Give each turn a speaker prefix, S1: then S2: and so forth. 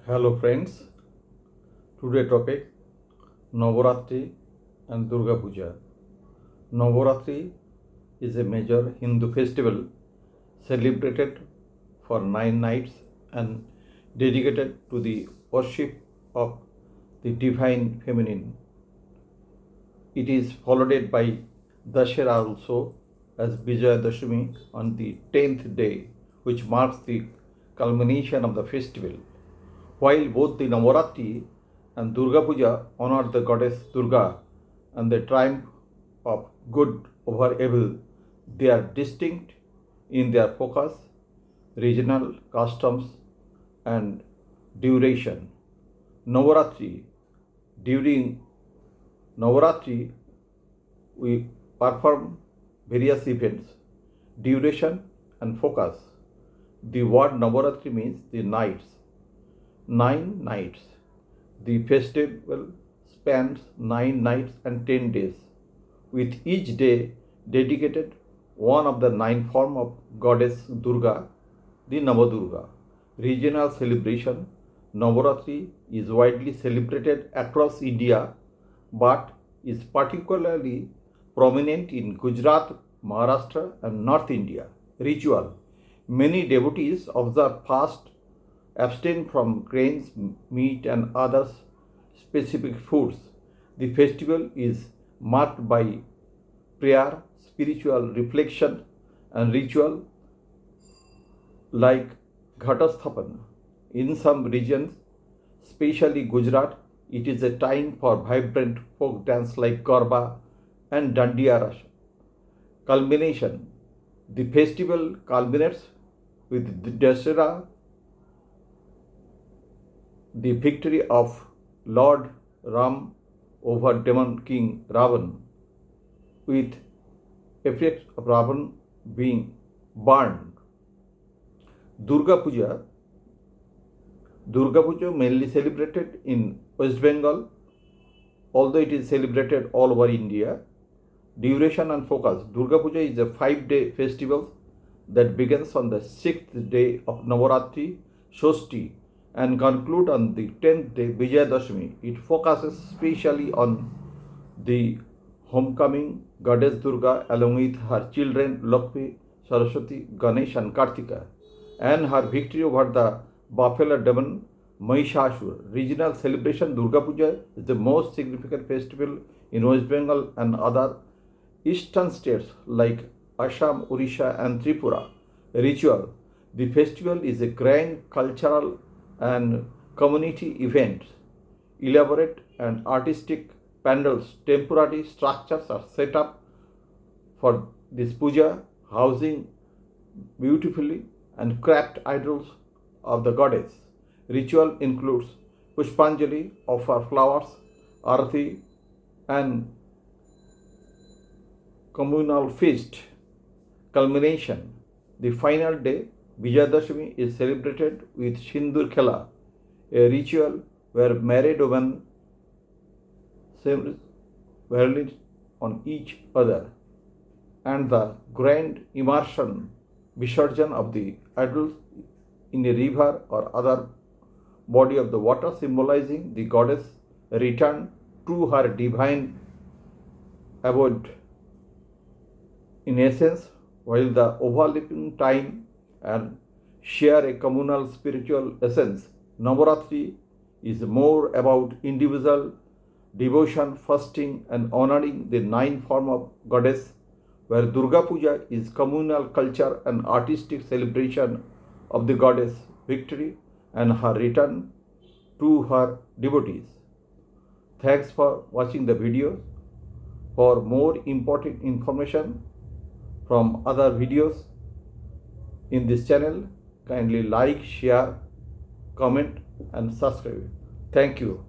S1: Hello friends, today topic Navaratri and Durga Puja. Navaratri is a major Hindu festival celebrated for 9 nights and dedicated to the worship of the divine feminine. It is followed by Dashera also as Vijayadashami on the 10th day, which marks the culmination of the festival. While both the Navaratri and Durga Puja honor the goddess Durga and the triumph of good over evil, they are distinct in their focus, regional customs, and duration. Navaratri. During Navaratri, we perform various events, duration, and focus. The word Navaratri means the nights. 9 nights. The festival spans 9 nights and 10 days, with each day dedicated one of the 9 forms of goddess Durga, the Navadurga. Regional celebration. Navaratri is widely celebrated across India, but is particularly prominent in Gujarat, Maharashtra, and North India. Ritual. Many devotees observe fast, abstain from grains, meat, and other specific foods. The festival is marked by prayer, spiritual reflection, and ritual like Ghatasthapana. In some regions, especially Gujarat, it is a time for vibrant folk dance like Garba and Dandiya Rasa. Culmination. The festival culminates with the Dasara, the victory of Lord Ram over demon king Ravan, with effects of Ravan being burned. Durga Puja. Durga Puja mainly celebrated in West Bengal, although it is celebrated all over India. Duration and focus. Durga Puja is a 5-day festival that begins on the 6th day of Navaratri, Shoshti, and conclude on the 10th day, Vijayadashami. It focuses especially on the homecoming goddess Durga along with her children Lakshmi, Saraswati, Ganesh, and Kartika, and her victory over the buffalo demon Mahishasur. Regional celebration. Durga Puja is the most significant festival in West Bengal and other eastern states like Assam, Orissa, and Tripura. Ritual. The festival is a grand cultural and community event. Elaborate and artistic pandals, temporary structures are set up for this puja, housing beautifully and craft idols of the goddess. Ritual includes Pushpanjali, offer flowers, arati, and communal feast. Culmination. The final day, Vijayadashami, is celebrated with Sindur Khela, a ritual where married women violence on each other, and the grand immersion, Visarjan of the idols in a river or other body of the water, symbolizing the goddess' return to her divine abode. In essence, while the overlapping time and share a communal spiritual essence, Navaratri is more about individual devotion, fasting, and honoring the 9 forms of goddess, where Durga Puja is communal culture and artistic celebration of the goddess' victory and her return to her devotees. Thanks for watching the video. For more important information from other videos in this channel, kindly like, share, comment, and subscribe. Thank you.